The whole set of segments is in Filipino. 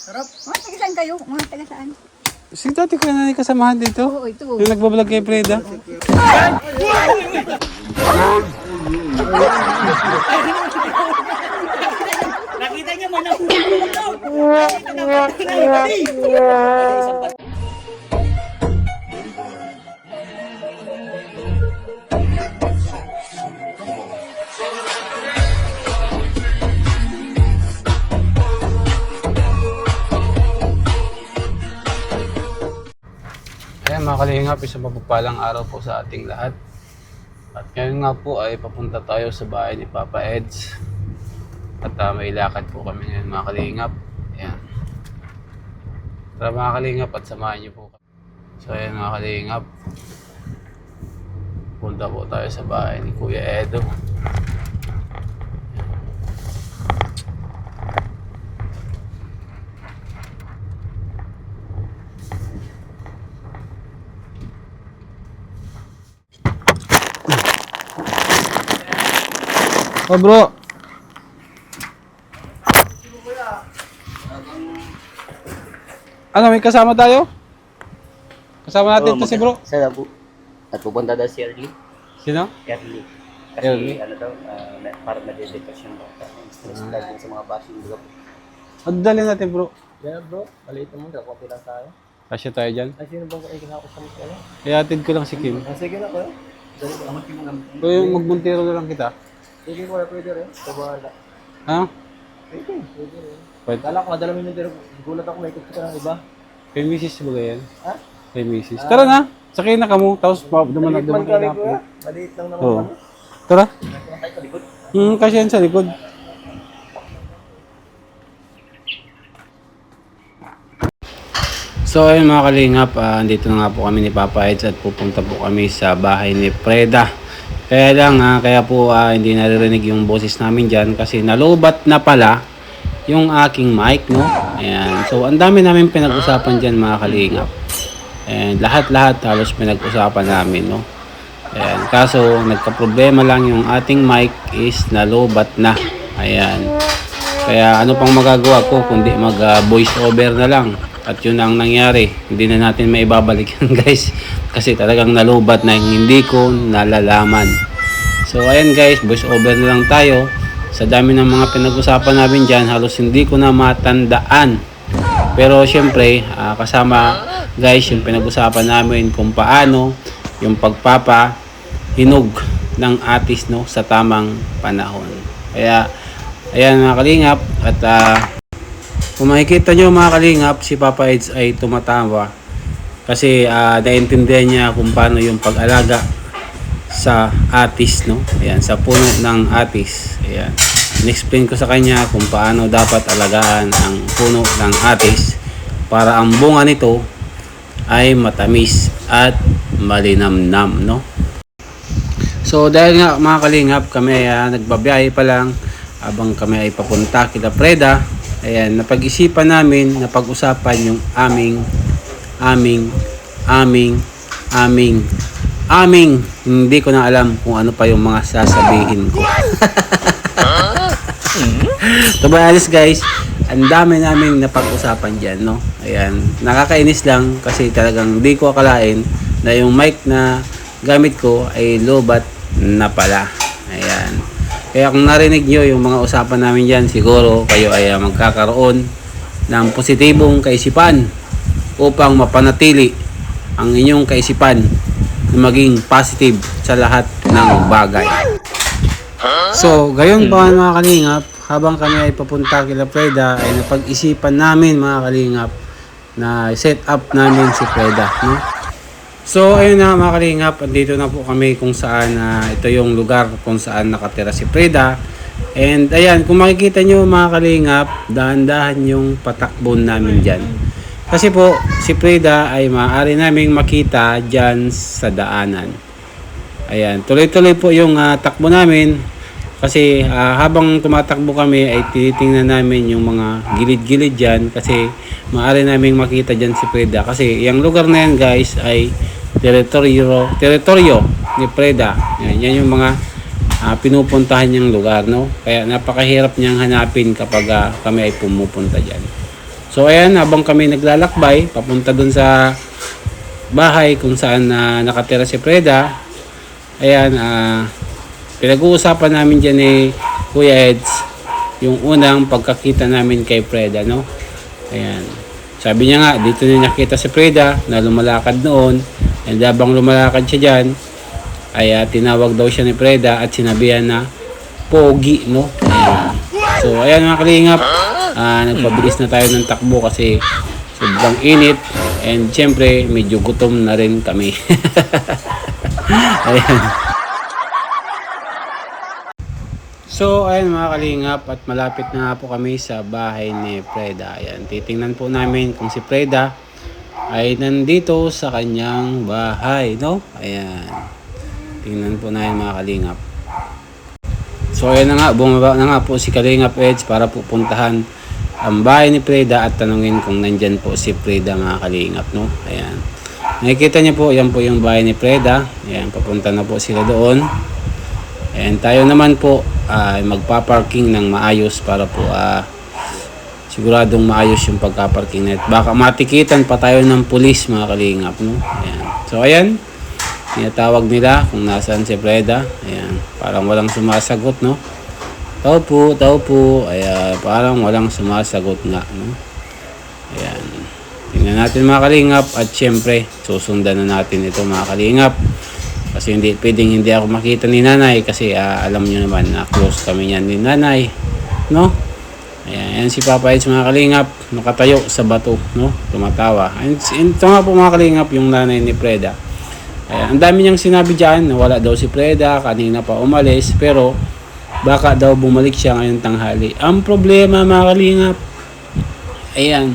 Sarap. Mga taga saan kayo? Mga taga saan? Si dati ko na kasamahan dito. Oo, ito. Yung nagbablog kay Freda. Nakita niya man ako. Ayan mga kalingap, isang mapagpalang araw po sa ating lahat. At ngayon nga po ay papunta tayo sa bahay ni Papa Eds. At may lakad po kami ngayon mga kalingap. Ayan. Tara mga kalingap at samahan niyo po kami. So ayan mga kalingap. Punta po tayo sa bahay ni Kuya Edo. Oh bro. Ano, may kasama tayo? Kasama natin to si bro. Sana po. At pupunta daw si Early. Sino? Early. Kasi Early? ano daw, parang nade-depression daw. Stress lang sa mga bashing daw. At dali natin bro. Yeah bro, maliit mo daw. Kunti lang tayo. Kasya tayo dyan. Ay, sino bang ikakos sa mga ano? Iatid ko lang si Kim. Sige na ko. Dali ba? Amat yung namin. So yung magbuntiro na lang kita. Sige mo na pwede rin. Sa bahala. Ha? Pwede. Pwede rin. Pwede. Kala ko madala mo yung pero gulat ako may ikot ka ng iba. Kay Mrs. ba yan? Ha? Kay Mrs. Tara na. Sakay na kamo. Tapos duman Maliit man na kami ako. ko. Maliit lang naman Oo. kami. Tara. Nakita tayo sa likod. Kasi yan sa likod. So ayun mga kalingap, andito na nga po kami ni Papa Eds at pupunta po kami sa bahay ni Freda. Kaya lang kaya po hindi naririnig yung boses namin dyan kasi nalubat na pala yung aking mic, no? Ayan. So ang dami namin pinag-usapan dyan mga kalingap. And lahat-lahat halos pinag-usapan namin, no? Ayan. Kaso nagka-problema lang yung ating mic is nalubat na. Ayan. Kaya ano pang magagawa ko kundi mag-voice over na lang. At yun ang nangyari. Hindi na natin maibabalik yan guys. Kasi talagang nalubat na hindi ko nalalaman. So ayan guys, voice over na lang tayo. Sa dami ng mga pinag-usapan namin dyan, halos hindi ko na matandaan. Pero syempre, kasama guys yung pinag-usapan namin kung paano yung pagpapahinog ng atis, no, sa tamang panahon. Kaya ayan mga kalingap. At kung makikita nyo mga kalingap, si Papa Eds ay tumatawa kasi naintindihan niya kung paano yung pag-alaga sa atis, no? Ayan, sa puno ng atis. Ayan. In-explain ko sa kanya kung paano dapat alagaan ang puno ng atis para ang bunga nito ay matamis at malinamnam, no? So dahil nga mga kalingap, kami nagbabiyahe pa lang habang kami ay papunta kila Freda. Ayan, napag-isipan namin, napag-usapan yung hindi ko na alam kung ano pa yung mga sasabihin ko. To be honest guys, ang dami namin napag-usapan dyan, no? Ayan, nakakainis lang kasi talagang hindi ko akalain na yung mic na gamit ko ay lobat na pala. Ayan. Kaya kung narinig nyo yung mga usapan namin dyan, siguro kayo ay magkakaroon ng positibong kaisipan upang mapanatili ang inyong kaisipan na maging positive sa lahat ng bagay. So, gayon pa mga kalingap, habang kami ay papunta kila Freda, ay napag-isipan namin mga kalingap na set up namin si Freda, no? So ayun na mga kalingap, andito na po kami kung saan ito yung lugar kung saan nakatira si Freda. And ayan, kung makikita nyo mga kalingap, dahan-dahan yung patakbon namin dyan. Kasi po si Freda ay maaari naming makita dyan sa daanan. Ayan, tuloy-tuloy po yung takbo namin. Kasi habang tumatakbo kami ay tinitingnan namin yung mga gilid-gilid dyan. Kasi maaari naming makita dyan si Freda. Kasi yung lugar na yan guys ay teritoryo ni Freda. Yan yung mga pinupuntahan niyang lugar, no? Kaya napakahirap niyang hanapin kapag kami ay pumupunta dyan. So ayan, habang kami naglalakbay papunta dun sa bahay kung saan nakatira si Preda, ayan, pinag-uusapan namin dyan ni Kuya Eds yung unang pagkakita namin kay Preda, no? Ayan. Sabi niya nga, dito niya nakita si Preda na lumalakad noon. And habang lumalakad siya dyan, ay tinawag daw siya ni Preda at sinabihan na pogi, no? Ayan. So, ayan mga kalingap, nagpabilis na tayo ng takbo kasi sobrang init. And syempre, medyo gutom na rin kami. Ayan. So, ayan mga kalingap, at malapit na nga po kami sa bahay ni Preda. Ayan, titingnan po namin kung si Preda ay nandito sa kanyang bahay, no? Ayan. Tingnan po namin mga kalingap. So, ayan na nga, bumaba na nga po si Kalingap Edge para pupuntahan ang bahay ni Preda at tanungin kung nandyan po si Preda mga kalingap, no? Ayan. Nakikita niyo po, yan po yung bahay ni Preda. Ayan, papunta na po sila doon. And tayo naman po ay magpa-parking ng maayos para po siguradong maayos yung pagka-parking net. Baka matikitan pa tayo ng pulis mga kalingap, no? Ayan. So ayan, tinatawag nila kung nasaan si Preda. Ayan, parang walang sumasagot, no? Tao po. Ayan, parang walang sumasagot nga, no? Ayan. Tingnan natin mga kalingap at syempre susundan na natin ito mga kalingap. Kasi hindi pwedeng hindi ako makita ni nanay kasi alam nyo naman na close kami yan ni nanay, no? Ayan, yan si Papa Eds mga kalingap, nakatayo sa bato, no? Tumatawa. And ito nga po mga kalingap yung nanay ni Preda. Ayan, ang dami niyang sinabi dyan na wala daw si Preda, kanina pa umalis, pero baka daw bumalik siya ngayong tanghali. Ang problema mga kalingap, ayan,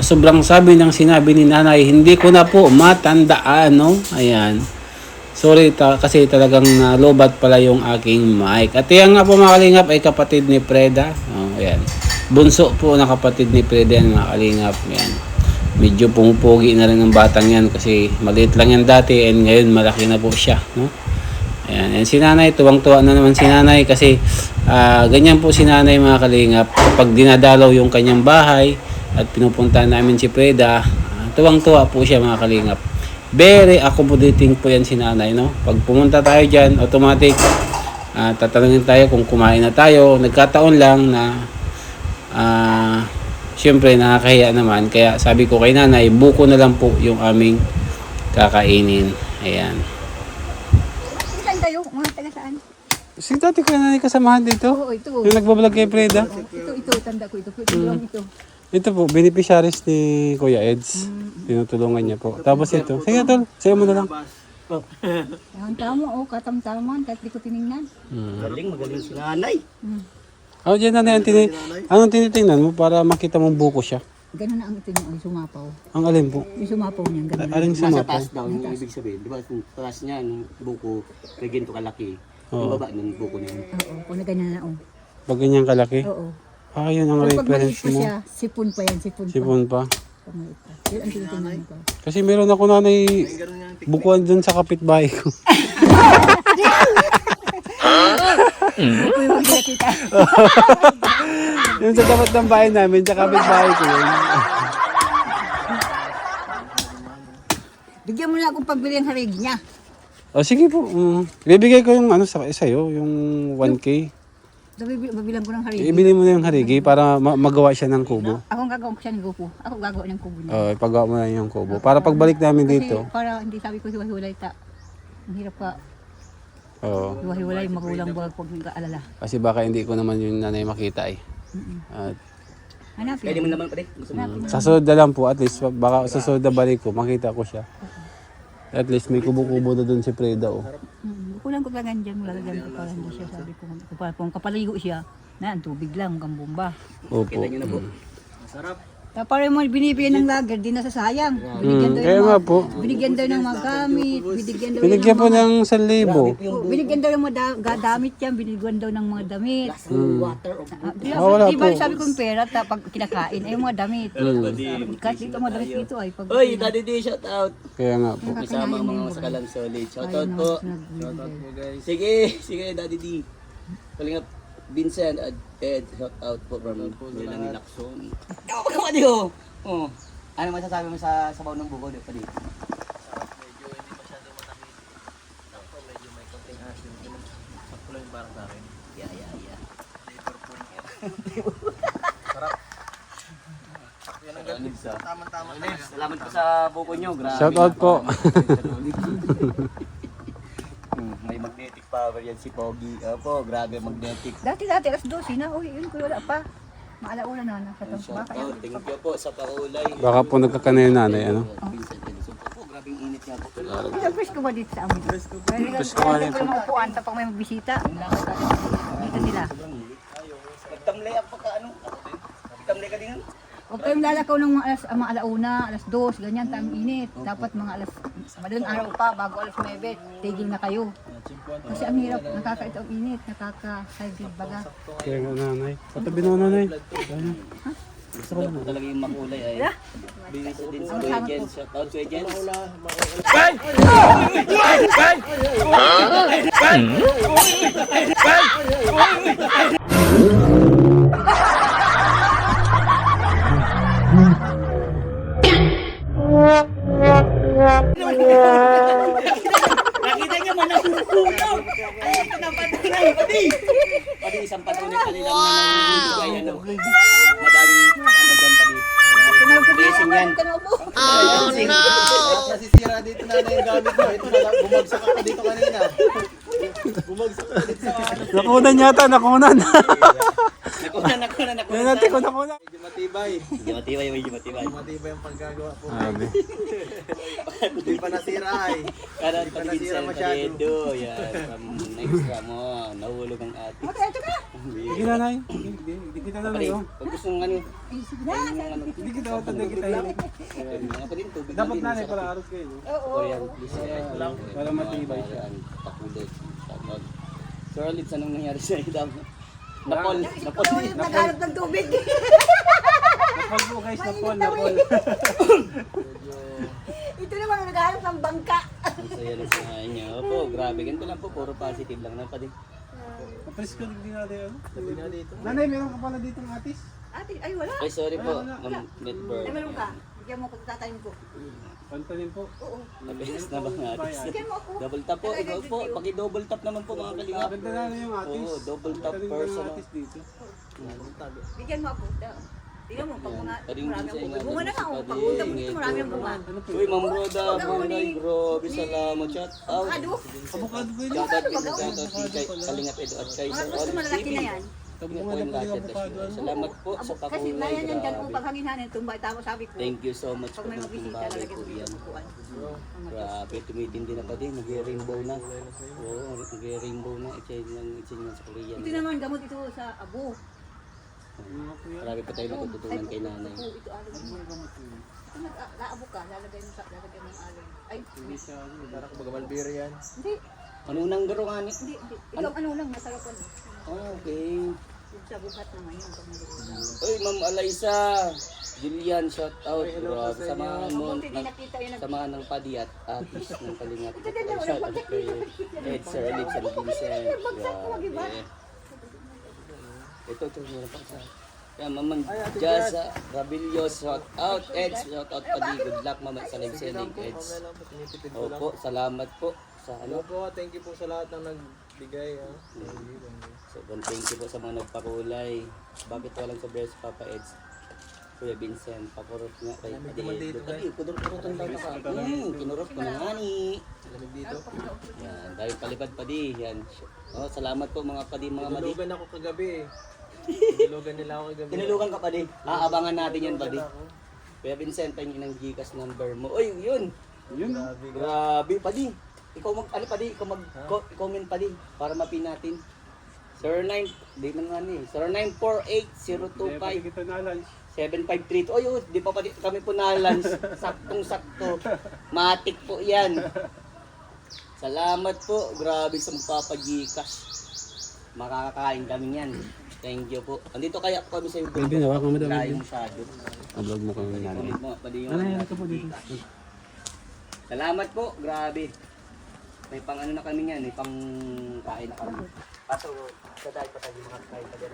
sobrang sabi ng sinabi ni nanay, hindi ko na po matandaan, no? Ayan. Sorry kasi talagang lobat pala yung aking mic. At yan nga po mga kalingap ay kapatid ni Preda. Oh, ayan. Bunso po na kapatid ni Preda yan mga kalingap. Ayan. Medyo pumupugi na rin ng batang yan kasi maliit lang yan dati and ngayon malaki na po siya. No? Ayan. And si nanay, tuwang-tuwa na naman si nanay kasi ganyan po si nanay mga kalingap. Kapag dinadalaw yung kanyang bahay at pinupuntahan namin si Preda, tuwang-tuwa po siya mga kalingap. Very accommodating po yan si nanay, no? Pag pumunta tayo dyan, automatic tatanungin tayo kung kumain na tayo. Nagkataon lang na syempre nakakahiya naman. Kaya sabi ko kay nanay, buko na lang po yung aming kakainin. Ayan. Saan kayo? Mga taga saan? Si dati ko nanay kasamahan dito. Oo, ito. Yung nagbablog kay Preda. Ito, tanda ko ito. Ito lang ito. Ito po, beneficiaries ni Kuya Eds. Tinutulungan niya po. Tapos ito. Sige tol, sa'yo mo na lang. Ang tama, katam-taman, kahit di ko tinignan. Magaling si nanay. Oh, dyan nanay, anong tinitingnan mo para makita mong buko siya? Ganun na ang ito niya, sumapaw. Ang alin po? Yung sumapaw niya, ganun. Aling Nasa sumapaw? taas daw yung ibig sabihin. Di ba kung taas niya, yung buko, may ganito kalaki. Yung baba ng buko niya. Oo, kung na ganyan na, Pag ganyan kalaki? Oo. Yun ang Pag reference maliit pa mo. siya, sipon pa yan, sipon pa. Sipon pa. Pag maliit pa. Yun ang tinitingnan ko. Kasi meron ako nanay bukuan dun sa kapitbahay ko. Ito yung magkakita. Yung sa dapat ng bahay namin, sa kapitbahay ko yun. Bigyan mo na akong pagbili ng harig niya. O sige po, bibigay ko yung sa'yo, yung 1K. Babilang ko ng harig. Ibili mo na yung harigi para magawa siya ng kubo. Ako ang gagawa ko siya ng kubo. Ako gagawa ng kubo niya. Ipagawa mo na yung kubo. Para pagbalik namin dito. Kasi para hindi sabi ko hiwa-hiwalay ta. Ang hirap ka. Oo. Hiwa-hiwalay, magulang buwag pag nag-aalala. Kasi baka hindi ko naman yung nanay makita eh. At Hanapin. Pwede mo naman pare. Gusto mo. sa sunod na lang po, at least baka sa sunod na balik ko, makita ko siya. At least may kubo-kubo na doon si Preda oh. Kulang ko talaga dyan, lalagyan ko para hindi siya sabi ko. Kung kapaligo siya, na ang tubig lang, hanggang bomba. Opo. Yun na po. Masarap. Tapos mo binibigyan ng lager, di nasasayang. Binigyan daw Kaya ng nga mga, po. binigyan daw ng mga gamit, binigyan daw Binigyan po ng mga, ng 1,000. binigyan daw ng mga damit yan, binigyan daw ng mga damit. Water of wala Diba po. sabi kong pera, pag kinakain, ay yung mga damit. Kahit dito mga damit dito ay pag... Oy, Daddy D, shout out. Kaya nga po. Kasama ang mga sakalan solid. Shout out po. Sige, Daddy D. Kalingap. Vincent at Ed, shout out po from Melanie Lacson. Ako naman di oh. Oh. Ano masasabi mo sa sabaw ng buko di pa di? Medyo hindi masyado matamis. Sakto, medyo may konting asin. Sakto lang yung parang sa akin. Yeah. Sarap. Yan ang galing. Tama-tama talaga. Salamat po sa buko nyo. Grabe. Shout out po. May magnetic power yan si Pogi. Opo, grabe magnetic. Dati, alas 12 na. Uy, yun ko wala pa. Maalauna na. Shout out. Thank you po sa pakulay. Baka po nagkakana yung nanay, ano? Vincent Edison po. Grabe yung init nga po. Ilang presko ba dito sa amin? Presko ba? Presko nga rin Presko yung upuan pag may magbisita. Dito sila. Nagtamlay ako ka ano? Nagtamlay ka din? Huwag kayong lalakaw ng mga alauna, alas 2, ganyan, tamang init. Dapat mga madaling araw pa, bago alas 9, tigil na kayo. Kasi ang hirap, nakakaito ang init, nakaka-high blood baga. Kaya nga nanay. Patabi na nanay. Gusto ko po talaga yung makulay ay. Bilis din sa Kuya Jens. Shout out Kuya Jens. Nakita niya man ang puno. Ay, pinapatunay, pati. Pati isang patunay kanila na nangyayari ano. Madaling ano dyan pati. Blessing yan. Oh no! Nasisira dito na yung gamit mo. Ito na lang, bumagsak ako dito kanina. Bumagsak ako dito sa ano. Nakunan yata, nakunan. Nakunan. Yan natin ko nakunan. Medyo matibay. Medyo matibay. Matibay ang paggagawa po. Sabi. Hindi pa nasira ay. Kada Hindi pa pati nasira Vincent masyado. Paredo. Yan. From next mo. Nahulog ang ate. Hindi nanay. Hindi kita nanay. Pati, Oh. pag gusto mong ano. Hindi kita ako tanda kita. Mga pa din, tubig Dapat din, nanay sa pala kape. aros kayo. Korean, please. Para matibay siya. Pakulot. Shoutout. Sir Alitz, anong nangyari sa iyo? Napol. Nagharap ng tubig. Napol po guys, napol. Ito naman, nagharap ng bangka. Masaya na sa inyo. Opo, grabe. Ganito lang po. Puro positive lang na pa din. Napres ko din natin. Sabi na dito. Nanay, meron ka pala dito ng atis? Ate, ay wala. Ay, sorry po. Ma'am Network. Ay, meron ka. Bigyan mo ko, tatayin ko. Pantanin po. Oo. Mabilis na ba nga? Bigyan mo ako. Double tap po. Ikaw po. Paki-double tap naman po mga kalingap. Ganda na yung atis. Oo, double tap Pantanin ko person. ng atis dito. Bigyan mo ako. Tingnan mo, pag mga Paring marami din sa ang inyo. bunga na nga. Pag punta mo dito, marami ang bunga. Uy, Ma'am Roda, Bunay, grabe, salamat. Shout out. Avocado. Avocado ko yun. Shout out kay Kalingap Edo at kay Sir Mga gusto Olive malalaki TV. na yan. Kami po yung lahat. Salamat po sa Kasi pakulay. nayan yan dyan, kung Grabe. paghanginhanin, tumbay, tama sabi ko. Thank you so much Pag po may ng magbisita, bagay lalagyan po mo yan. yung upuan. Grabe, tumitindi na pa din. Nag-rainbow na. Oo, nag-rainbow na. I-change lang sa Korean. Ito naman, gamot ito sa abo. Marami pa tayo natututunan kay nanay. Ito, alin mo. Ito, nag-aabo ka, lalagay mo ng alin. Ay, Parang magamalbiri yan. hindi, Ano nang garo nga ni? hindi. Ikaw ano lang, nasarapan mo. Okay. Yung sa bukat naman yun. Pag naluluto. Uy, Ma'am Alaysa. Jillian, shout out. Grabe, samahan mo. Buti din nakita yun. Samahan ng padi at atis ng kalingap. Ito din daw, Shout out kay Ed, Sir Alex, and Vincent. Grabe. Ito, meron pa sa... Kaya Mamang Jaza Rabilios, shout out. Ed, shout out padi. Good luck, Mama, sa live selling, Eds. Opo, salamat po sa Hello ano. po, thank you po sa lahat ng nagbigay. So, thank you po sa mga nagpakulay. Bakit walang sobre sa Papa Eds? Kuya Vincent, pakurot nga kay Adi. Adi, kudurot-kurotan daw ka. Kinurot ko na nga ni. Lamig dito. Yan, dahil palipad padi. Yan. Oh, salamat po mga padi, mga madi. Tinulugan ako kagabi. Tinulugan nila ako kagabi. Tinulukan ka padi. Aabangan natin yan padi. Kuya Vincent, pahingin ng Gcash number mo. Uy, yun. Yun. Grabe, padi. Ikaw ano padi, ikaw mag-comment padi para mapin natin. 09, di man nga ni. 0948 025 Kita na lunch. 753. Oy, di pa pati kami po na-lunch. Saktong-sakto. Matik po yan. Salamat po. Grabe sa magpapag-Gcash. Makakakain kami yan. Thank you po. Andito kaya po kami sa iyo. Pwede, hawakan mo daw. Layo masyado. Vlog mo kami nanay. Comment mo, pati yung Nanay, ano ka po dito? Salamat po. Grabe. May pang ano na kami yan, may pang kain na kami. Paso, sa dahil pa tayo mga kain pa dyan.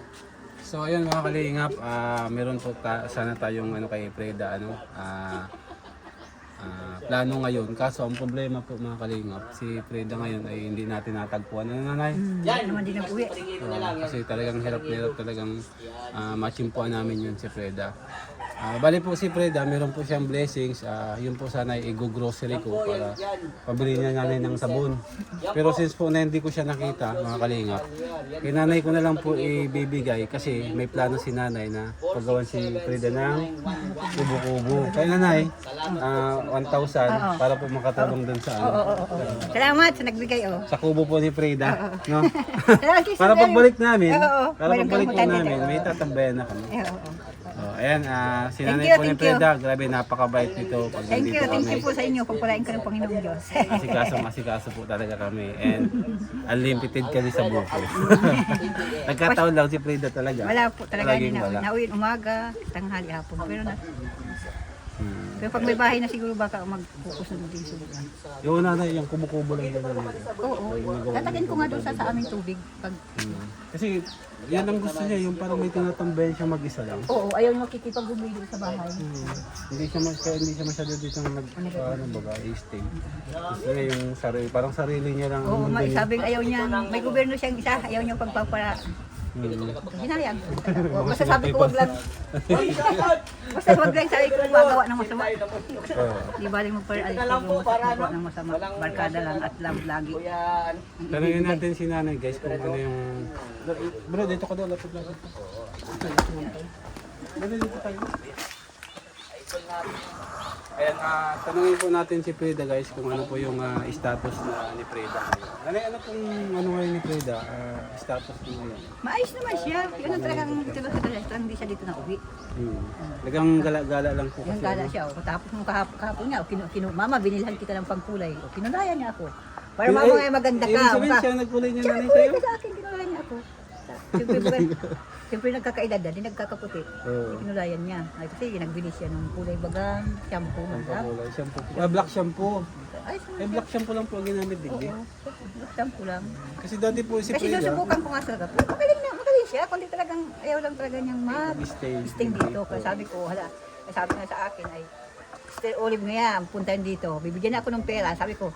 So ayun mga kalingap, meron po sana tayong ano kay Preda plano ngayon. Kaso ang problema po mga kalingap, si Preda ngayon ay hindi natin natagpuan. Ano nanay? Yan naman din nag-uwi. Kasi talagang hirap talagang machimpuan namin yun si Preda. Bali po si Preda, meron po siyang blessings. Yun po sana i-grocery ko para pabili niya nanay ng sabon. Pero since po na hindi ko siya nakita mga kalingap, kay nanay ko na lang po ibibigay kasi may plano si nanay na paggawan si Preda ng kubo-kubo. Kaya nanay, 1,000 para po makatulong dun sa ano. Salamat sa nagbigay, oh. Sa kubo po ni Preda, no? Salamat, sis. Para pagbalik namin, Oo. para Mayroon pagbalik po kang namin, maganda. may tatambayan na kami. Oo. Ayan, si nanay you, po ni thank you. Preda, grabe napakabait nito pag Thank nandito you kami. po sa inyo. Pagpalain ko ng Panginoong Diyos. Asikaso po talaga kami and unlimited kami sa buko. Nagkataon lang si Preda talaga. Wala po talaga Laging na. wala. Nauwi umaga, tanghali, hapon. Pero pag may bahay na siguro baka mag-focus na din subukan. Yung nanay, yung kubo-kubo lang dyan. Oo. Tatakin ko nga doon sa aming tubig. Pag, Kasi yan ang gusto niya, yung parang may tinatambayan siya mag-isa lang. oo, ayaw niyo makikipag-bumili sa bahay. Hindi siya masyado dito stay. Gusto niya yung sarili, parang sarili niya lang. Oo, ang mundo niya. sabing ayaw niya, may gobyerno siyang isa, ayaw niya pagpapara. Hinayang. Basta sabi ko wag lang. Basta wag lang sabi ko magawa ng masama. Di ba rin magawa ng masama. Barkada lang at love lagi. Tanungin natin si nanay guys kung ano yung... Bro, dito ka daw, lapit. Dito tayo. Ayan, tanungin po natin si Preda guys kung ano po yung status na ni Preda. Ano pong ano ngayon ni Preda? Status niya ngayon? Maayos naman siya. Yun ang talagang tulad sa restaurant, hindi siya dito na uwi. Nagang gala-gala lang po Yung kasi. gala siya. Tapos nung kahapon niya, mama, binilhan kita ng pangkulay. Kinulayan niya ako. Para mama ngayon maganda ka. Ibig sabihin siya nagkulay niya nanay Kulay sa'yo? ka sa akin, kinulayan niya ako. Siyempre nagkakaedad na, di nagkakaputi. Kinulayan niya. Ay, kasi nagbili siya ng kulay bagang, shampoo, mandag. Kulay shampoo. Black shampoo. Ay, Black shampoo lang po ang ginamit din. shampoo lang. Kasi dati po si Kasi Preda. susubukan ko nga sa gapo. Magaling siya, kundi talagang ayaw lang talaga niyang Stay dito. Kasi sabi ko, hala, sabi nga sa akin ay, Sister Olive nga, puntahan dito. Bibigyan ako ng pera. Sabi ko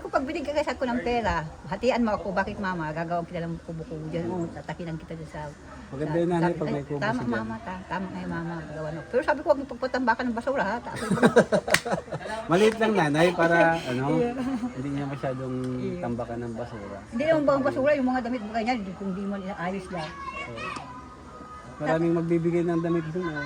pag binigyan kasi ako ng pera, hatian mo ako. Bakit mama? Gagawin kita ng kubo-kubo dyan. Tatakinan kita dyan sa... Maganda yun nanay pag may kubo Tama siya dyan. mama, tama kayo mama. Gagawa no. Pero sabi ko, huwag mo pagpatambakan ng basura ha. Maliit lang nanay para hindi niya masyadong tambakan ng basura. Hindi naman bang basura, yung mga damit mo ganyan, kung di mo ayos lang. Maraming magbibigay ng damit doon.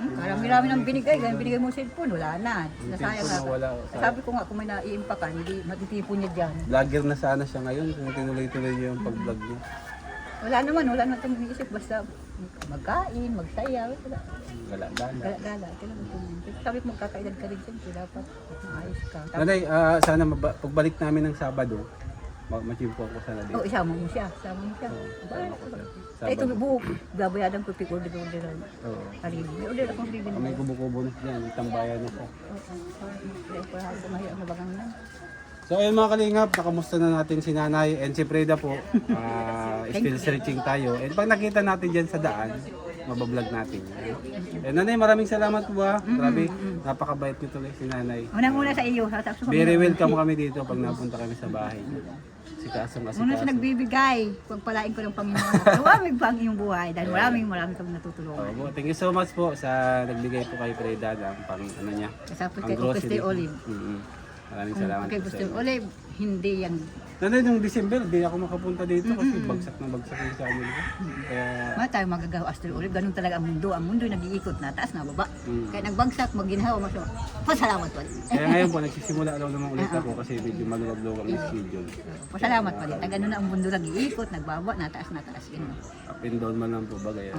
Marami nang binigay, ganyan binigay mo sa cellphone, wala na. Nasayang cellphone na wala. ka. Sabi ko nga, kung may naiimpakan, hindi matitipon niya dyan. Vlogger na sana siya ngayon kung tinuloy-tuloy niya yung pag-vlog niya. Wala naman itong iniisip, basta magkain, magsaya, wala. Gala-gala. Gala, kailangan ito. Sabi ko magkakaedad ka rin siyempre, dapat maayos ka. Nanay, sana pagbalik namin ng Sabado, machimpo ako sana dito. Isama mo siya. Ito buhok, gabayadan ko, pick-order-orderan. Oo. May order akong ribin. May kubo-kubo na dyan, tambayan na siya. Mahirap na bagang na. So ayun mga kalingap, nakamusta na natin si Nanay and si Preda po. Still searching tayo. And pag nakita natin dyan sa daan, mabablog natin. And Nanay, maraming salamat po Grabe, napakabait nyo tuloy si Nanay. Unang-una sa iyo. Very welcome kami dito pag napunta kami sa bahay. Sikasong Una sa nagbibigay, pagpalain ko ng Panginoon. Maraming pang iyong buhay dahil maraming kami natutulungan. Thank you so much po sa nagbigay po kay Preda ng pang ano niya. Kasapos Ang kay grocery. Sister Olive. Maraming salamat Kay po sa Sister inyo. Olive, hindi yan. Nanay, nung December, di ako makapunta dito kasi bagsak na bagsak yung channel ko. Kaya, Wala tayong magagawa, Sister Olive. Ganun talaga ang mundo. Ang mundo nag-iikot na taas na baba. Kaya nagbagsak, magginhawa, pasalamat pa rin. kaya ngayon po, nagsisimula lang naman ulit ako kasi medyo maluwag-luwag ang schedule. Pasalamat pa rin. Ganun na ang mundo nag-iikot, nagbaba, nataas. Ganun. Up and down man lang po bagay.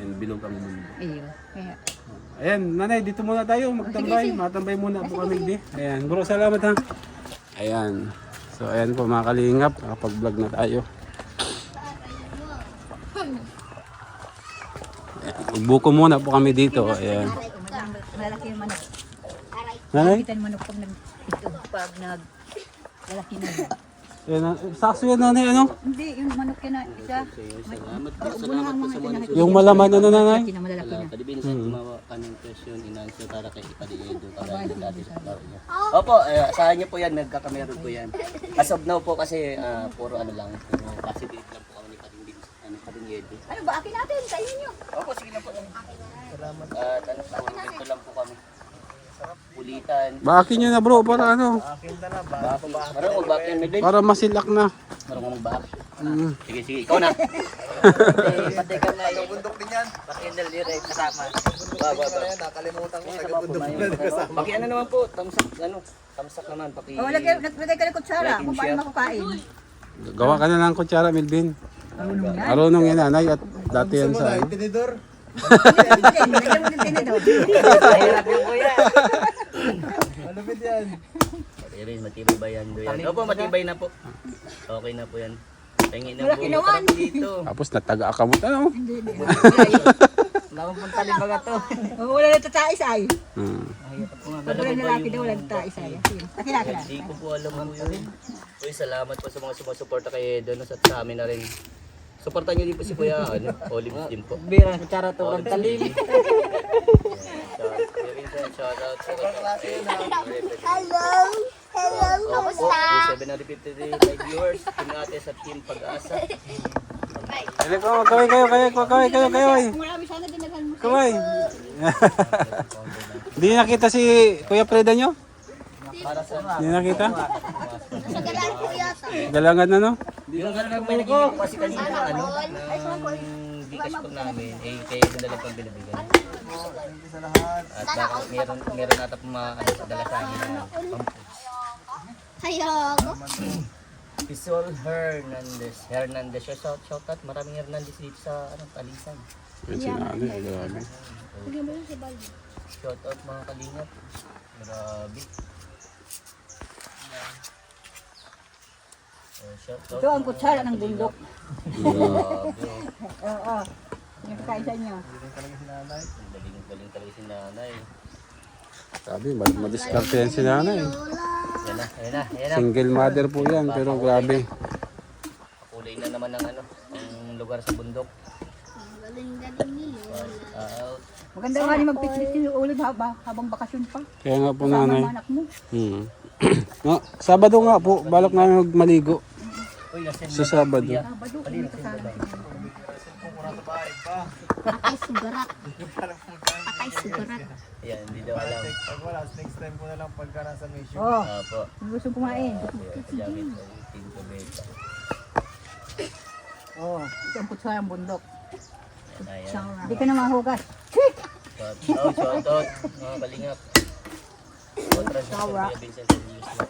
And bilog ang mundo. Ayun. Kaya, Ayan, nanay, dito muna tayo magtambay. Matambay muna po kami di. Ayan, bro, salamat ha. Ayan. So, ayan po mga kalingap, nakapag-vlog na tayo. Ayan, buko muna po kami dito. Ayan. malaki yung manok. Nanay? Kita yung manok pag Lalaki na yun. Yan, sakso yan nanay, ano? Hindi, yung manok yan na isa. Salamat po, Bunahang mga pinakita. Yung malaman ano nanay? Lalaki na, malalaki na. Kadibin sa gumawa kanong question inanswer para kay Ipadiedo para dati sa tao niya. Opo, asahan niyo po yan, nagkakameron po yan. As of now po kasi puro ano lang, puro positive lang po kami ni Padiedo. Ano ba? Akin natin, sa inyo. Opo, sige lang po. Salamat. At ano po, ganito lang po kami. Pulitan. Baakin nyo na bro, para ano? Marunong magbak yan, Medlin. Para masilak na. Marunong magbak. Sige, sige, ikaw na. Pati ka na yung Bundok din yan. pakindal direct kasama. Nakalimutan ko. Taga-bundok din yan kasama. Paki ano naman po, tamsak naman. Paki... O, lagay ka ng kutsara kung paano makakain. Gawa ka na ng kutsara, Melvin. Marunong yan. Marunong yan nanay at dati yan sa ano. Tinidor. Lagyan mo ng tinidor. Mahirap yung kuya. Malupit yan. Iris, matibay ba yan? Doyan? Opo, matibay na po. Okay na po yan. Tingin na Wala po kinawan. dito. Tapos nataga-akamot ano. Wala akong punta din baga to. O, wala na tatais ay. Hmm. Pag wala lalaki daw, wala na tatais ay. Akin na. Hindi ko po alam po yun. Uy, salamat po sa mga sumusuporta kay Edo at sa amin na rin. Suportan niyo din po si Kuya Olive din po. Birang kutsara to ang talim. Shoutout po. Hello. Hello. Kamusta? 753 viewers. Team Ate sa Team Pag-asa. Dali ko, kaway kayo. Marami sana dinaghan mo. Kaway. Hindi nakita si Kuya Preda nyo? Hindi nakita? Sa galaan ko yata. Galangan na no? Yung may nagiging po kasi kanina ng Gcash po namin, kayo din dala pang binibigyan. At baka meron nata po padala sa amin na pampoods. Hayago. Pisol Hernandez. Shout out. Maraming Hernandez dito sa Talisan. Yan si nanay, grabe. Bigyan mo yung si Baldi. Shout out mga kalingap. Grabe. Shout out. Ito ang kutsara ng bundok. Grabe. Oo. Yung pagkain sa inyo. Galing talaga si nanay. Sabi, madiskarte yan si nanay. Yan na. Single mother po yan, pero grabe. Kulay na naman ang ang lugar sa bundok. Galing-galing ni Lola. Maganda nga ni mag-picnic ni Olive habang bakasyon pa. Kaya nga po Kasama nanay. ang anak mo. No, Sabado nga po, balak namin magmaligo. Uy, nasend Sa Sabado. Sabado, hindi ka sana. Patay sugarat. Patay sugarat. Yan, hindi daw alam. Pag wala, next time ko na lang pagka nasa mission. Oo. Apo. Kung gusto kumain. Pajamit sa team ko beta. Oo. Ito ang kutsara ng bundok. Ayan. Hindi ka na mahugas. Shout out. Mga kalingap. Kontra sa Kuya Vincent and News na.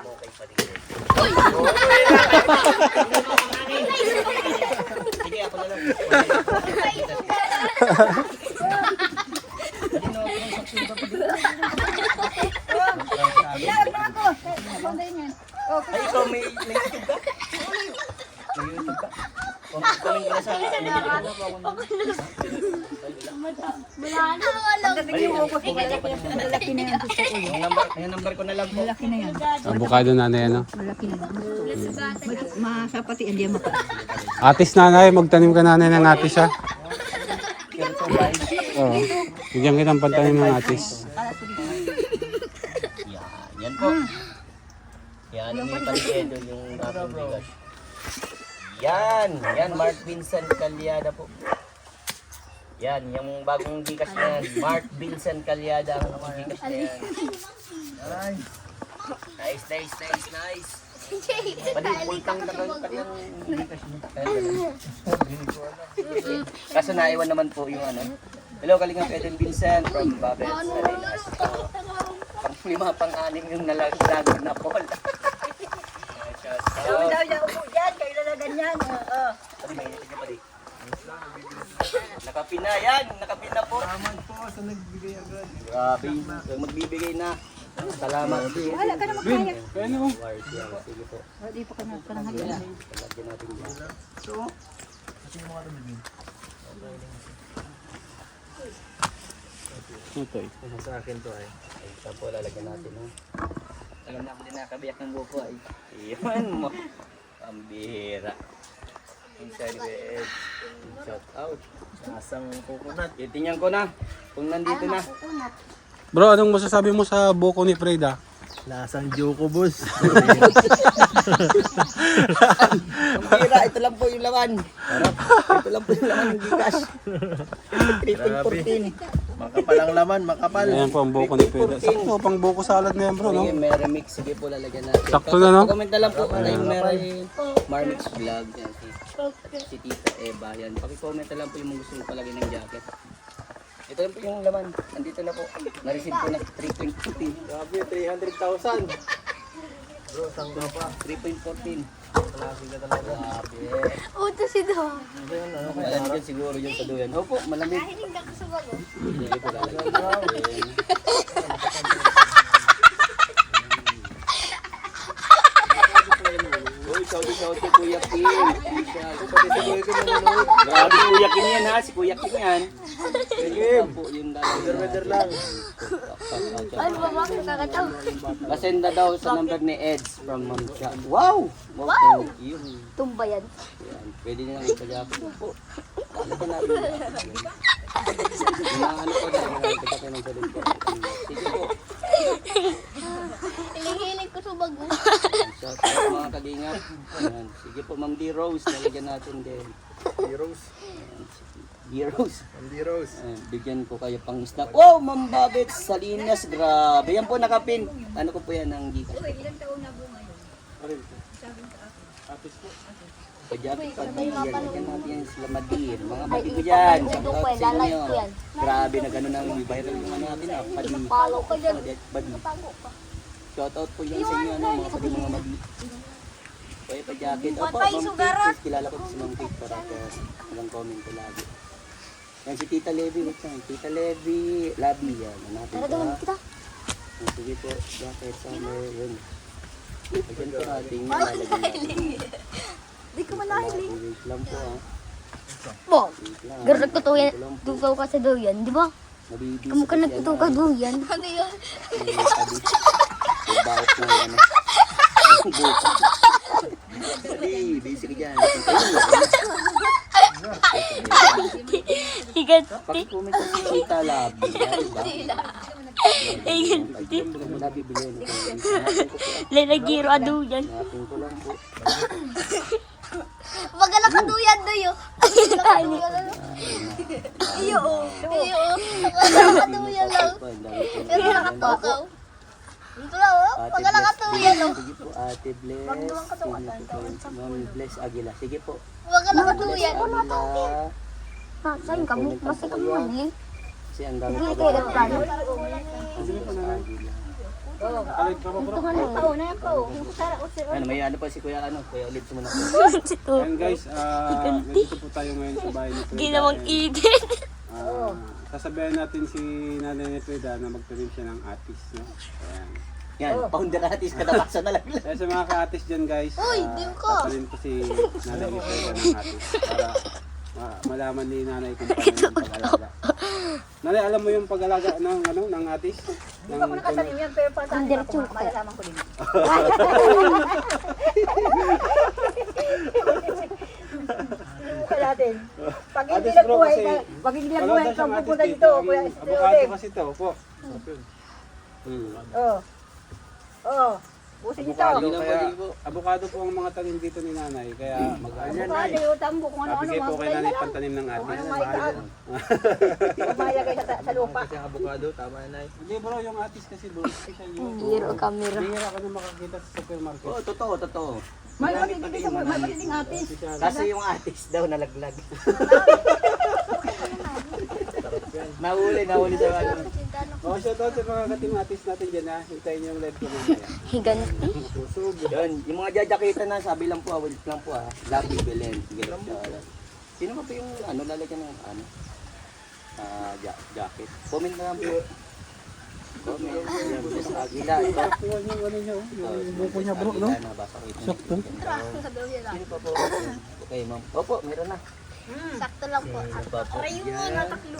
Okay pa rin. Sige, ako na lang. Ilag na ako. Paganda yan. Ay, ikaw may YouTube ka? May YouTube ka? Comment ka na sa Pagdating yung hukos, malaki na yan. Gusto ko yun. yung number ko na lang po. Malaki na yan. Avocado nanay, ano? Malaki na yan. Masapati, hindi yan maka. Atis nanay, magtanim ka nanay ng atis ha. Pero to guys. Oo. Bigyan kitang pantanim ng atis. Yan po. Yan, may palikedo yung aking bigas. Yan, Mark Vincent Calyada po. Yan, yung bagong bigas na yan. Mark Vincent Calyada ang bigas na yan. Nice. Pwede, pultang na kanyang bigas niya. Kaso naiwan naman po yung ano. Hello, Kalingap Eden Vincent from Babel Salinas. Pang-lima, pang-anim yung nalaglag na Paul. Daw niya upo dyan, kayo na ganyan. Oo. Nakapina yan, nakapina po. Salamat po sa nagbigay agad. Grabe, magbibigay na. Salamat. Wala ka na magkaya. Kaya naman. Sige po. Hindi pa ka na halina. Lagyan natin yan. Okay. Sa akin to ay. Ay, ito po lalagyan natin. Tagal na ako din nakabiyak ng buko ay. Iyan mo. Pambira. Inside the edge. Shout out. Asang coconut. Titingnan ko na kung nandito na. Kukunat. Bro, anong masasabi mo sa buko ni Freda? Lasang Joko, boss. Pambira, ito lang po yung laman. Ito lang po yung laman ng Gcash. 3.14. Makapalang laman, makapal. Ayan po ang buko ni Freda. Sakto, pang buko salad na yan bro, no? Sige, Merry Mix. Sige po, lalagyan natin. Sakto na, no? Comment na lang po na yung Merry Marmix Vlog. Yan, si Tita Eva. Yan. Pakicomment na lang po yung mga gusto mo palagay ng jacket. Ito lang po yung laman. Nandito na po. Na-receive ko na 3.14. Grabe, 300,000. Bro, saan ka pa? 3.14. Malaki ka talaga. Grabe. Uto si Do. Malamig yan siguro yung sa duyan. Opo, malamig. Nahinig ako sa bago. Sige po, lalagyan natin. Uy, sabi kay Kuya Kim. Grabe Kuya Kim yan ha, si Kuya Kim yan. Kim. Po yung Weather lang. Ano ba ba? Kakataw. Pasenda daw sa number ni Eds from Ma'am Cha. Wow! Wow, thank you. Tumba yan. Yan, pwede nyo lang ipagyapo po. Ano pa natin? Yung mga ano po na, ipagyapo ng salit po. Sige po. Hinihilig ko sa bago. Shout out mga kalingap. Ayan. Sige po, Ma'am D. Rose, nalagyan natin din. Heroes. D. Rose. Andy Rose. Ayan, bigyan ko kayo pang snack. Wow, Ma'am Babet Salinas, grabe. Yan po nakapin. Ano ko po yan ng Gcash. Ilang taon na po ngayon? Pajakit pa din yan. Lagyan natin yan sila Madir. Mga Madi ko dyan. Shout out sa inyo. Grabe na gano'n ang viral yung ano natin ah. Padi. Follow ko dyan. Padi. Tago ka. Shout out po yan sa inyo ano, mga padi mga Madi. Kaya pajakit. Opo, Patay, Ma'am sugarat. Kate. Kilala ko si Ma'am Kate para walang comment ko lagi. Yan si Tita Levi. Wait lang. Tita Levi. Labi yan. Hanapin Tara ko doon ha. kita. Sige po. Jacket summer. Yun. Lagyan po natin yan. Lalagyan natin. Di ko malahiling. Wait lang po ha. Bo. Wait lang. Garot ko to yan. Tukaw ka sa duyan. Di ba? Mabibis. Kamu ka nagtutuka duyan. Ano yun? Bawat na yan. Dali, busy ka dyan. Higanti. Pakicomment ko si Tita Labi. Higanti. Labi bilhin. Lalagiro a duyan. Hanapin ko lang po. Magala ka duyan doyo. Iyo o. Iyo o. Magala ka duyan lang. Pero nakatukaw. Dito lang o. Magala ka duyan o. Sige po, Ate Bless. Ma'am Bless Aguila. Sige po. Magala ka duyan. Aguila. Saan ka mo? Basta ka mo eh. Kasi ang dami Hindi pa kayo dapat ano. Ito nga na. Oo, na yan po. Sara ko si Ano, may ano pa si Kuya ano? Kuya Olive muna po. Ayan guys, nandito po tayo ngayon sa bahay ni Freda. Ginawang idin. Sasabihan natin si Nanay ni Freda na magtanim siya ng atis. No? Ayan. Yan, founder artist kadalasan na lang. Kaya sa mga ka-atis dyan guys, tatanim ko si Nanay ni Freda ng atis para malaman ni Nanay kung paano yung pag-alaga. Nanay, alam mo yung pag-alaga ng, ano, ng atis? Hindi pa ako nakasalim yan, pero pa saan Diretso ako, malalaman ko din. Subukan natin. Pag hindi Atis, bro, nagbuhay, kasi- pag hindi Wala nagbuhay, daw siyang kung atis pupunta dito. dito, Ang Kuya avocado Steve. kasi to po. Oo. Oo. Busin nito. Avocado, Hindi na kaya pwede po. avocado po ang mga tanim dito ni Nanay. Kaya Avocado, yung tambo, kung ano-ano, Bigay po mga kay gulay Nanay na lang. pantanim ng Kung atis. ano maitaan. Kung mailagay sa lupa. Kasi ang avocado, tama na eh. Hindi bro, yung atis kasi bro, special yun. Zero camera. Bihira ka na makakita sa supermarket. Oo, totoo, totoo. May matinding atis. Kasi yung atis daw nalaglag. nahuli sa ano. Oh, shoutout sa mga katim atis natin dyan ha. Hintayin yung live ko mamaya. Higanti. Pusog. Yun, yung mga jajakita na, sabi lang po, wait lang po Labi Belen. Sige lang po. Sino ba po yung ano, lalagyan ng ano? Jacket. Comment na lang po. Comment. Yan, Bless Aguila. Ito. Kuha niyo ano niya, yung buko niya bro, no? Sakto. Sino pa po? Okay, ma'am. Opo, meron na. Sakto lang po. Aray mo, nataklo.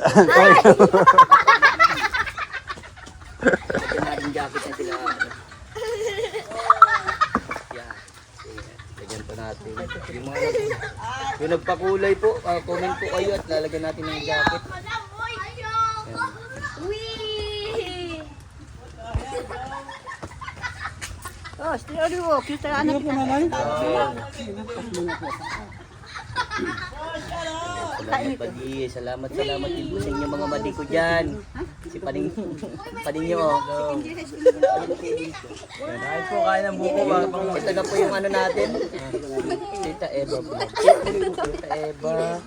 Lagyan natin jacket na sila. Yung mga yung nagpakulay po, comment po kayo at lalagyan natin ng jacket. Oh, stereo. Kita anak na. Salamat Padi, salamat din po sa inyo mga madi ko dyan. Si Pading nyo. Kahit po kaya ng buko ba? Ito na po yung ano natin. Tita Eva po. Tita Eva.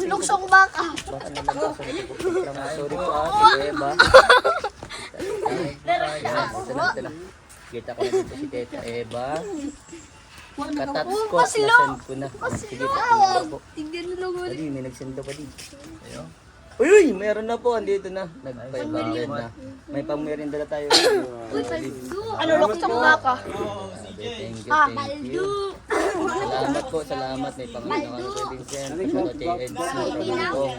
Luksong baka. Baka naman sorry po Tita Eva. Ito na. Kita ko na dito si Tita Eva. Katats ko, nasend ko na. Sige po, Tignan mo lang ulit. Padi, may nagsend pa di. Uy, meron na po, andito na. Nag-500 na. May pang-merinda na tayo. Ano, luksong baka? Thank you. Salamat. May pang-merinda na kay Vincent. Ano, JNC, Pagkong.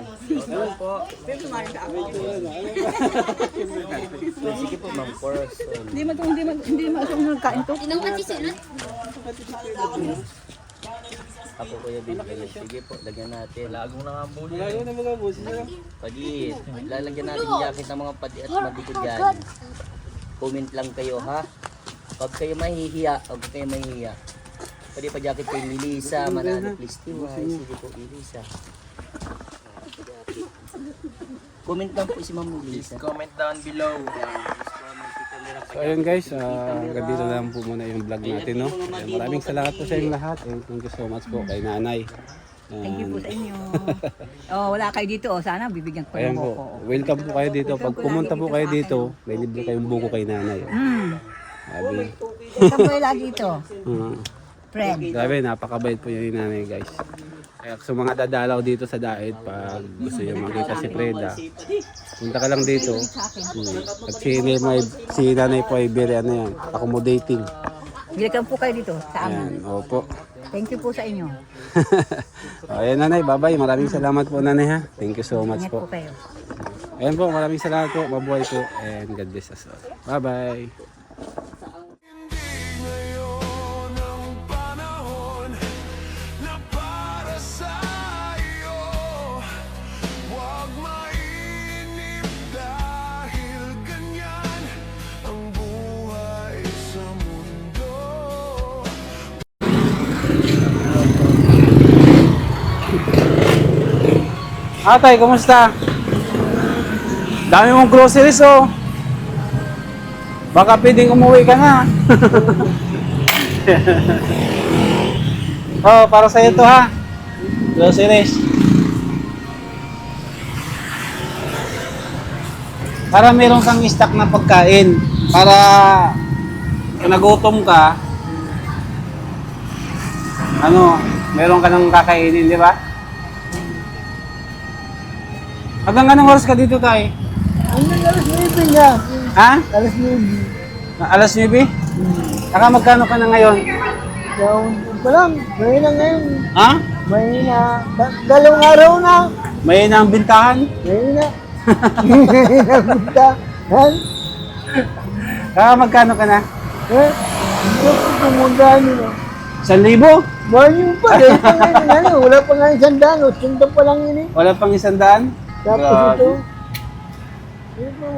Sige po, Ma'am Force. Hindi nagkain to. Tinang matisinat. Ako Kuya Vincent. Sige po, lagyan natin. Lagong na nga bulo. Lagong na mga busi. Padi, lalagyan natin jacket ng mga padi at madi ko dyan. Comment lang kayo ha. Huwag kayo mahihiya. Pwede pa jacket kay Melissa. Manalo please tiway. Sige po Melissa. Comment lang po si Ma'am Melissa. Comment down below. So ayun guys, hanggang dito lang po muna yung vlog natin, no? Ayan, maraming salamat po sa inyong lahat and thank you so much po kay Nanay. Thank you po sa inyo. Oh, wala kayo dito. Oh, sana bibigyan ko Ayan ng po, buko. welcome po kayo dito. Pag pumunta po kayo dito, may libre kayong buko kay Nanay. Sabi, Ito po yung lagi ito. Friend. grabe, napakabait po yung Nanay guys. Kaya sa mga dadalaw dito sa Daet, pag gusto nyo makita si Freda, punta ka lang dito. At si Nanay po ay very ano yan, accommodating. Welcome po kayo dito sa amin. Ayan, opo. Thank you po sa inyo. Ayan Nanay, bye-bye. Maraming salamat po Nanay ha. Thank you so much Ingat po. po kayo. Ayan po, maraming salamat po. Mabuhay po and God bless us all. Bye-bye. Atay, kumusta? Dami mong groceries oh. Baka pwedeng umuwi ka na. Oh, para sa'yo to ha. Groceries. Para meron kang stock na pagkain. Para kung nagutom ka, ano, meron ka nang kakainin, di ba? Hanggang anong oras ka dito, Tay? Hanggang alas 9 nga. Ha? Alas 9. Alas 9? Saka magkano ka na ngayon? Pa lang. Mahina ngayon. Ha? Mahina. Dalawang araw na. May na ang bintahan? Mahina. Mahina punta. Han? Saka magkano ka na? Ito po pumunta nyo. 1,000? Mahal nyo pa. Dahil pa ngayon. Ano, wala pa nga 100. 80 pa lang yun eh. Wala pang 100? Tapos Grabe. ito.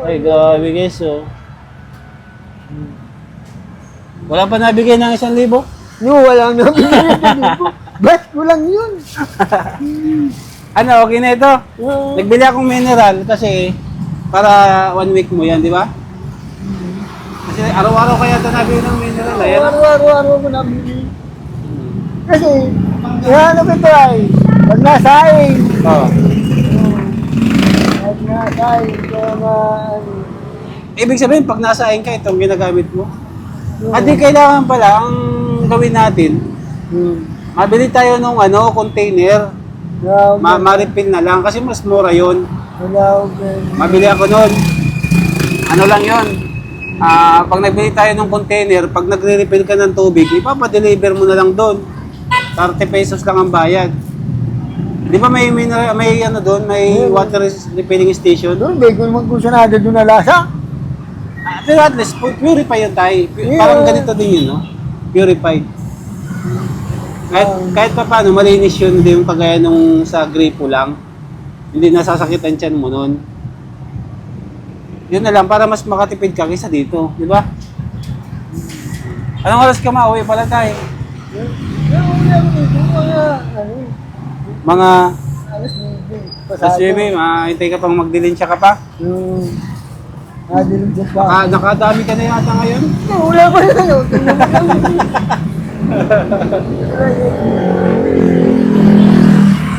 Ay, grabe guys, oh. Wala pa nabigay ng 1,000? No, wala na. Best ko lang yun. Ano, okay na ito? Nagbili akong mineral kasi para 1 week mo yan, di ba? Kasi araw-araw kaya ito nabili ng mineral. Ayan. Araw-araw ko nabili. Kasi, ano ito ay, pag nasaing, Oh. pag nasaing, kaya Ibig sabihin, pag nasain ka, itong ginagamit mo. At di kailangan pala, ang gawin natin, mabili tayo ng ano, container. Ma-refill na lang kasi mas mura yun. Mabili ako nun. Ano lang yun? Pag nagbili tayo ng container, pag nagre-refill ka ng tubig, ipapadeliver mo na lang doon. 30 pesos lang ang bayad. Di ba may ano doon, may water refilling station? Doon, may kung magkusanada doon na lasa. Pero at least, purify yun tayo. Parang ganito din yun, no? Purified. Kahit pa paano, malinis yun, hindi yung kagaya nung sa gripo lang. Hindi nasasakit ang tiyan mo nun. Yun na lang, para mas makatipid ka kaysa dito, di ba? Anong oras ka mauwi pala tayo? Mga Alas 9. sa swimming, hintay ka pang magdilinsya ka pa? Yung nadilim dyan pa. Nakadami ka na yata ngayon? Wala ko na yun.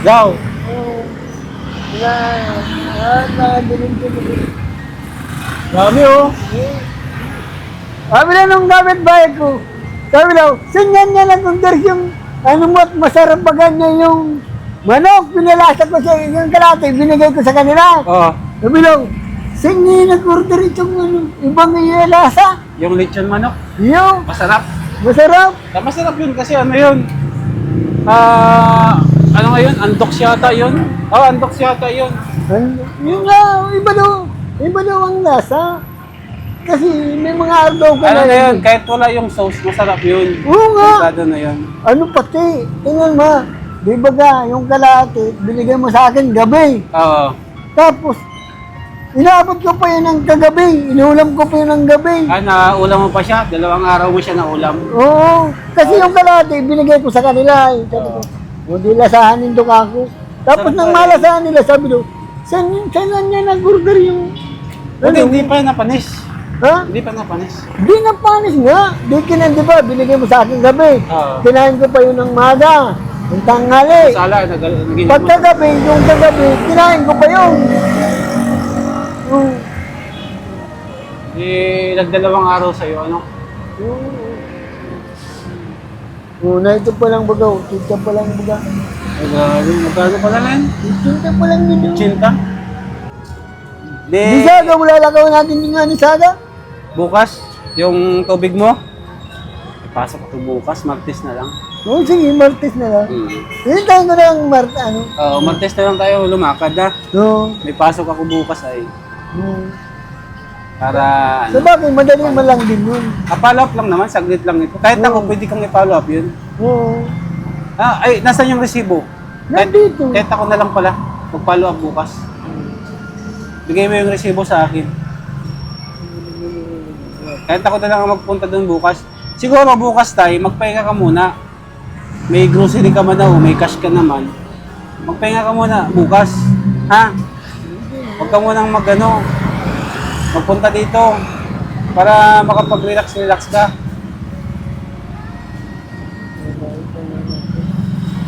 Daw, Nadilim dyan. dami oh. Sabi na nung gamit bahay ko. Sabi daw, sinyan niya lang kung there's yung ano mo at masarap ba ganyan yung manok. Pinalasa ko sa yung kalate, binigay ko sa kanila. Oh, Sabi daw, sinyan nag-order itong ano, ibang inalasa. yung lechon manok, Yung, masarap. masarap. Masarap yun kasi ano yun? Ano nga yun? Andox yata yun? Oh, andox yata yun. Yung nga, iba daw ang lasa. Kasi may mga ardaw ka Ano na na yun? Kahit wala yung sauce, masarap yun. Oo nga. Masado na yun. Ano pati, tingnan mo, di ba ga, yung kalate, binigay mo sa akin gabi. Oo. Tapos, inaabot ko pa yun ng kagabi, inulam ko pa yun ng gabi. Naulam mo pa siya? 2 araw mo siya naulam. Oo, kasi yung kalate, binigay ko sa kanila. Sabi ko, hindi lasahanin doon ako. Tapos nang malasahan nila, sabi ko, saan niya nag-order yung, Hindi pa napanis. ha? Hindi pa napanis. Di na panis nga. Di ba, binigay mo sa akin gabi. Oo. Kinain ko pa yun ng maga, ng tanghali. Sala, naging Pagkagabi, yung kagabi, kinain ko pa yun. nag-2 araw sa'yo, ano? Na ito pa lang bagaw, kita pa lang baga. Magkano pala na yun? Kita pa lang yun. Chinta? Di Di, Saga, wala lakaw natin yung nga ni Saga. bukas, yung tubig mo, ipasok ko bukas, Martes na lang. Oo, sige, Martes na lang. Hmm. Hintayin ko na ang ano. Martes na lang tayo lumakad na. No. May pasok ako bukas ay, para Sa bagay, madali man lang din yun. follow up lang naman, saglit lang ito. Kahit ako, pwede kang i-follow up yun. Oo. Nasaan yung resibo? Nandito. Kahit ako na lang pala, mag-follow up bukas. Bigay mo yung resibo sa akin. Kahit ako na lang ang magpunta doon bukas. Siguro bukas tayo, magpahinga ka muna. May grocery ka man daw, may cash ka naman. Magpahinga ka muna bukas. Ha? Huwag ka munang magpunta dito para makapag-relax ka.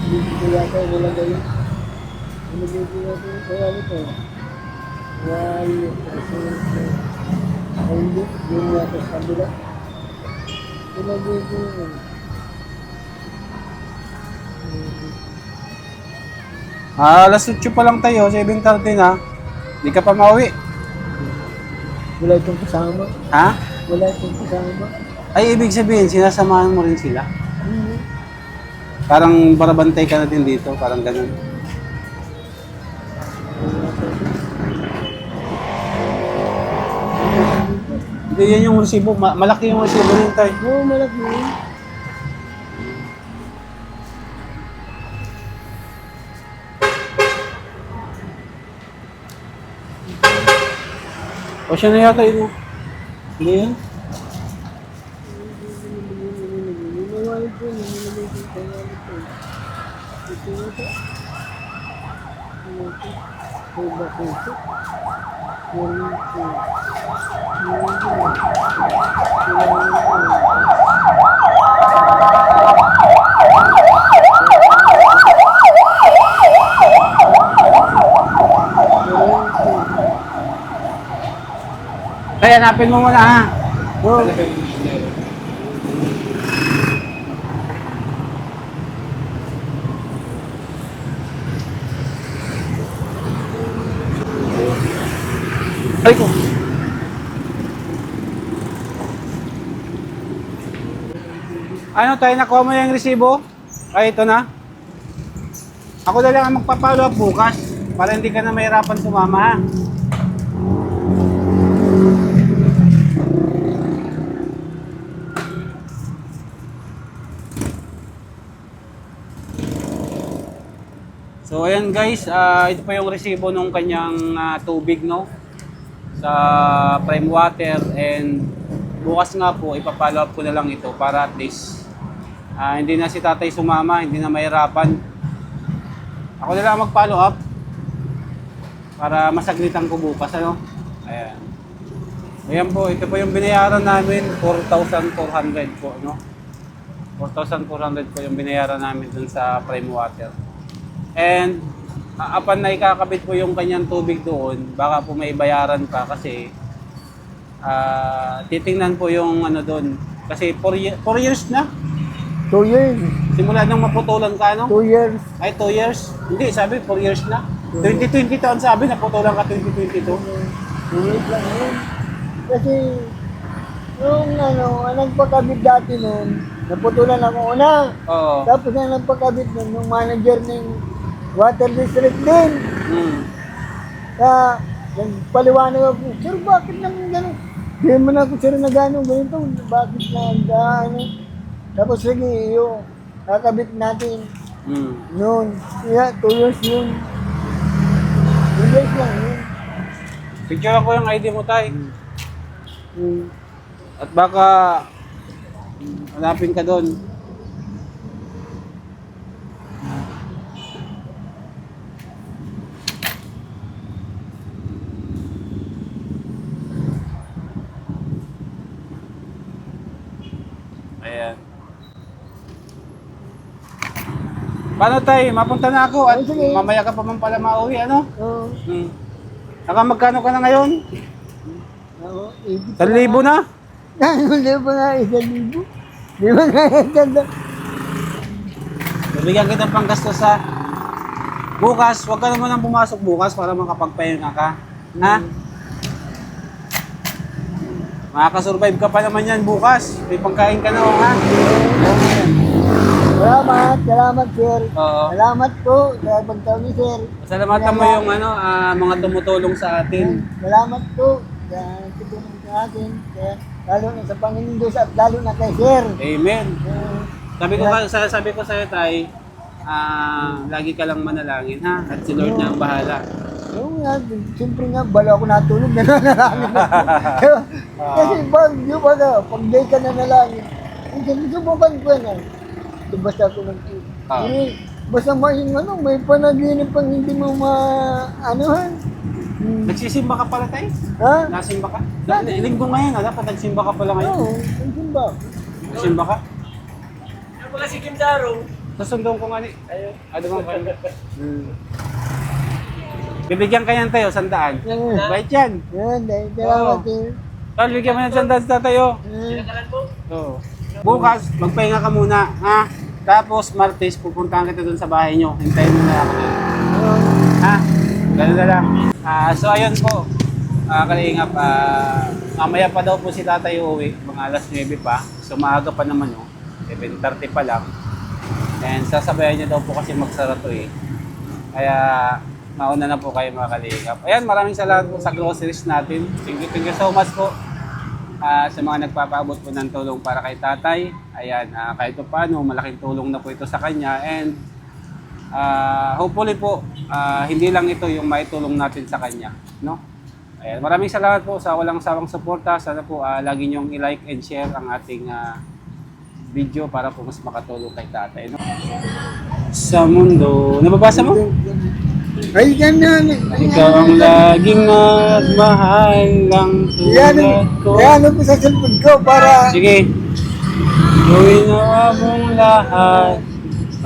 Dito yata nilagay yun. Nilagay yata yun. Kaya ito. Ay, hindi. Yung yata sa kabila. Nilagay ko yun. Alas 8 pa lang tayo, 7:30 na. Hindi ka pa mauwi. Wala itong kasama. Ha? Wala itong kasama. Ay, ibig sabihin, sinasamahan mo rin sila. Parang barabantay ka na din dito, parang ganun. Hindi, yan yung resibo. Malaki yung resibo rin tayo. Oo, malaki yun. O siya na yata yun. Hindi yun? Nilawalik ko, nilawalik ko, nilawalik ko. Ito na ito. Ito ba ko ito? Ay, hanapin mo muna ha. Ay ko. Ano tayo, nakuha mo yung resibo? Ay, ito na. Ako na lang ang magpapalo up bukas para hindi ka na mahirapan sumama ha. So ayan guys, ito po yung resibo nung kanyang tubig, no? Sa Prime Water, and bukas nga po ipapollow up ko na lang ito para at least hindi na si tatay sumama, hindi na mahirapan. Ako na lang mag-follow up para masaglitan ko bukas, ano? Ayan. Ayan po, ito po yung binayaran namin, 4,400 po, no? 4,400 po yung binayaran namin dun sa Prime Water. And apan na ikakabit po yung kanyang tubig doon, baka po may bayaran pa kasi titingnan po yung ano doon. Kasi 4 years na. 2 years. Simula nang maputulan ka, no? 2 years. Ay, 2 years? Hindi, sabi 4 years na. 2022 ang sabi, naputulan ka 2022. 2 years lang yun. Kasi, yung nagpakabit dati nun, naputulan ako una. Oo. Tapos na nagpakabit nun, yung manager ng water district din. Kaya, nagpaliwanag ako, sir, bakit naman gano'n? Di mo na ako, sir, na gano'n, ganito, bakit na gano'n? Tapos, sige, yung kakabit natin noon. Kaya, 2 years yun. 2 years lang yun. Picture ko yung ID mo, tay. At baka hanapin ka doon. Ayan. Paano tay? Mapunta na ako at Sige. mamaya ka pa man pala mauwi, ano? Oo. Saka magkano ka na ngayon? Oo. 1,000 na? Hindi ba nga 1,000? Di ba nga 1,000? Bibigyan kita pang gasto sa bukas. Huwag ka naman nang pumasok bukas para makapagpahinga ka. Ha? Makakasurvive ka pa naman yan bukas. May pangkain ka na, ha? Salamat, sir. Oo. Salamat po sa pagtawag ni sir. Salamatan mo yung mga tumutulong sa atin. Salamat po sa tutulong sa atin. Lalo na sa Panginoon Diyos at lalo na kay sir. Amen. Sabi ko sa'yo, tay, lagi ka lang manalangin, ha? At si Lord na ang bahala. Oo nga, siyempre nga, bala ako natulog, nananalangin ako. Kasi yung pag day ka nanalangin, hindi mo ba ko na? Basta ako basta may panaginip pang hindi mo maanuhan. Nagsisimba ka pala, tay? Ha? Nasimba ka? Linggo ngayon, dapat nagsimba ka pala ngayon. Oo, ang simba. Nagsimba ka? Ano pala si Kim Darong? Susundong ko nga ni. Ayun. Ano bang kanya? Bibigyan ka yan tayo, 100. Bait yan. Yan, dahil salamat sir. Tal, bigyan mo yan 100 sa tayo. Oo. Bukas, magpahinga ka muna, ha? Tapos, Martes, pupuntahan kita dun sa bahay nyo. Hintayin mo na ako doon. Ha? Ganun na lang. So, ayun po. Kalingap, mamaya pa daw po si tatay uuwi. Mga alas 9 pa. So, maaga pa naman, no? 7:30 pa lang. And sasabayan niya daw po kasi magsara to, eh. Kaya, mauna na po kayo mga kalingap. Ayan, maraming salamat po sa groceries natin. Thank you so much po. Sa mga nagpapaabot po ng tulong para kay tatay. Ayan, kahit pa paano, malaking tulong na po ito sa kanya. And hopefully po, hindi lang ito yung maitulong natin sa kanya. No? Ayan, maraming salamat po sa walang sawang suporta. Sana po lagi niyong i-like and share ang ating video para po mas makatulong kay tatay. No? Sa mundo, nababasa mo? Ay, ganyan. Ikaw ang laging nagmahal lang tulad ko. Yan po sa cellphone ko para... Sige. Gawin na mong lahat.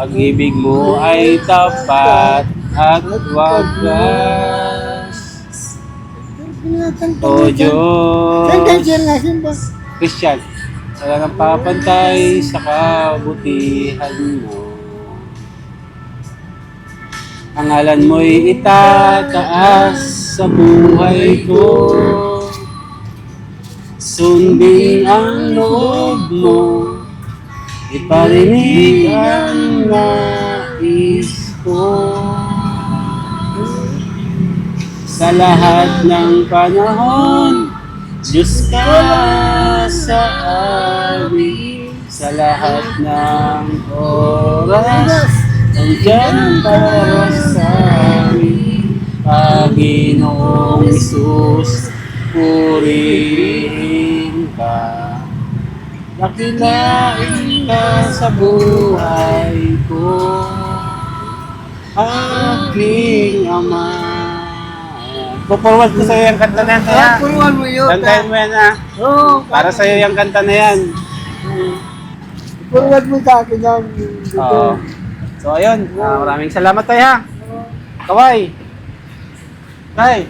Pag-ibig mo ay tapat at wagas. O Diyos. Christian, wala nang papantay sa kabutihan mo. Ang ngalan mo'y itataas sa buhay ko. Sundin ang loob mo, iparinig ang nais ko. Sa lahat ng panahon, Diyos ka sa amin. Sa lahat ng oras, Nandiyan para sa amin, Panginoong Isus, purihin ka. Nakilain ka sa buhay ko, aking Ama. Puporwad ko sa'yo yung kanta na yan, kaya. Puruan mo yun. Kantahin mo yan, ha? Oo, Para sa'yo yung kanta na yan. puruan mo sa akin yan. Dito. Oo. So, ayun. Maraming salamat tayo, ha? Kaway. Tay.